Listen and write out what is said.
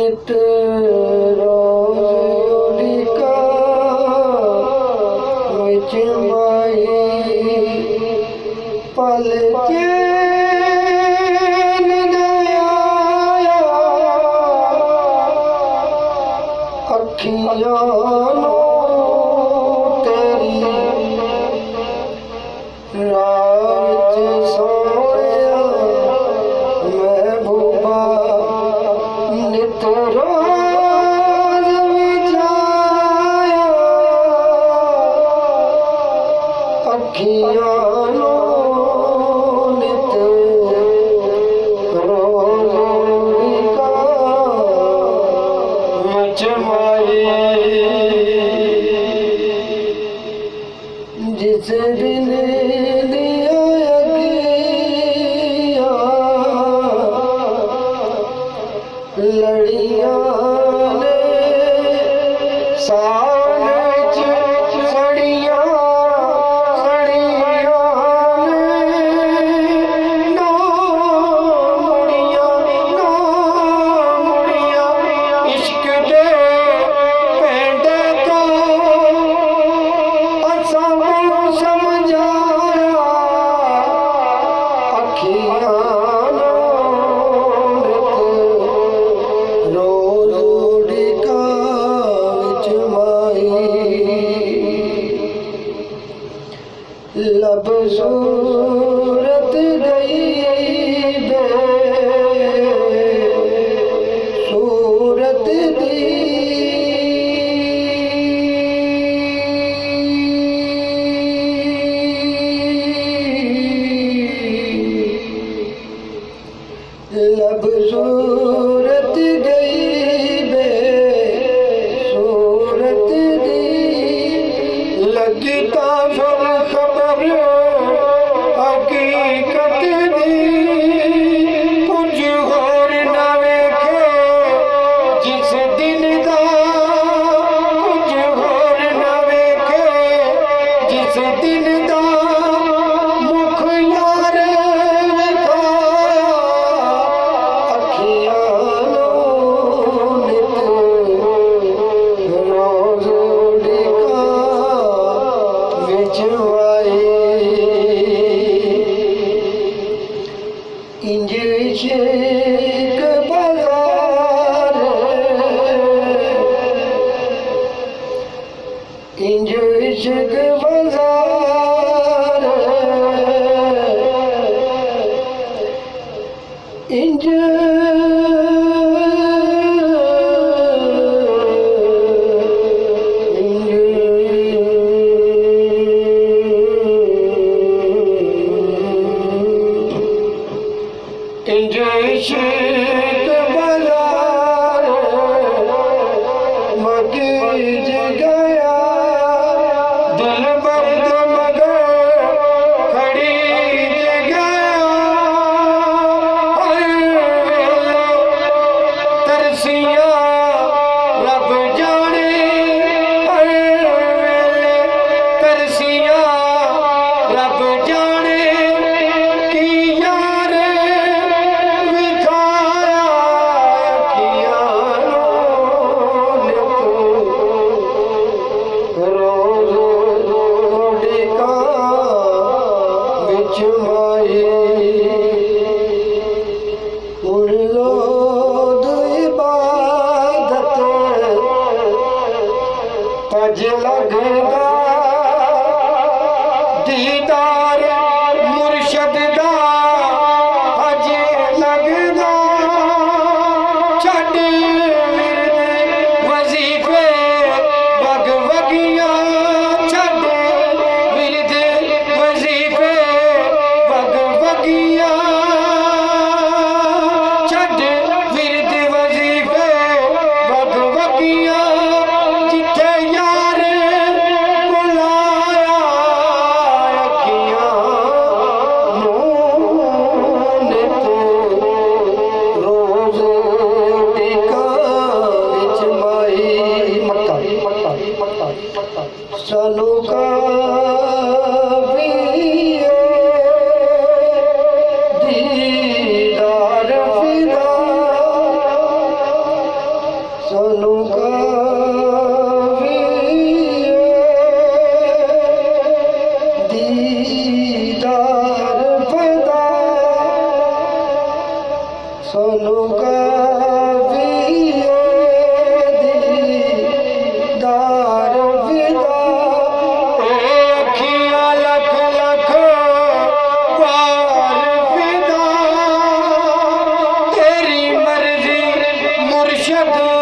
नित रोलिका विच माई पल चैन न आया अखियां तेरी राज सोया महबूबा नित रोज विचाया अखियां नित रोज विचाया जिस दिन दिया लड़िया ने सावन च सड़िया सड़िया ने ना मुड़िया इश्क दे पेंड तो असा समझाया अखियां लब सूरत गई बे सूरत दी लब सूरत गई बे सूरत दी लगता फिर खबर हकीकत दी कुछ होर ना वेखे जिस दिन दा कुछ होर ना वेखे जिस दिन दा मुख यार विखाया अखियां नित रोज इंज इश्क बाजार इंज इश्क बाजार इंज इंज इश्क बाजार मकीज गया दिल बर्द मगर खड़ीज गया तरसिया रब जाने तरसिया रब जाने की यार पज लगदा दीदार मुर्शद दा हज लगदा छड़ विरद वजीफे वग वगियां छड़ विरद वजीफे वग वगियां छड़ विरद वजीफे वग वगियां जिथे यार सानू दीदार पैदा सानू दीदार विदा अखियां लख लख बार विदा तेरी मर्जी मुर्शद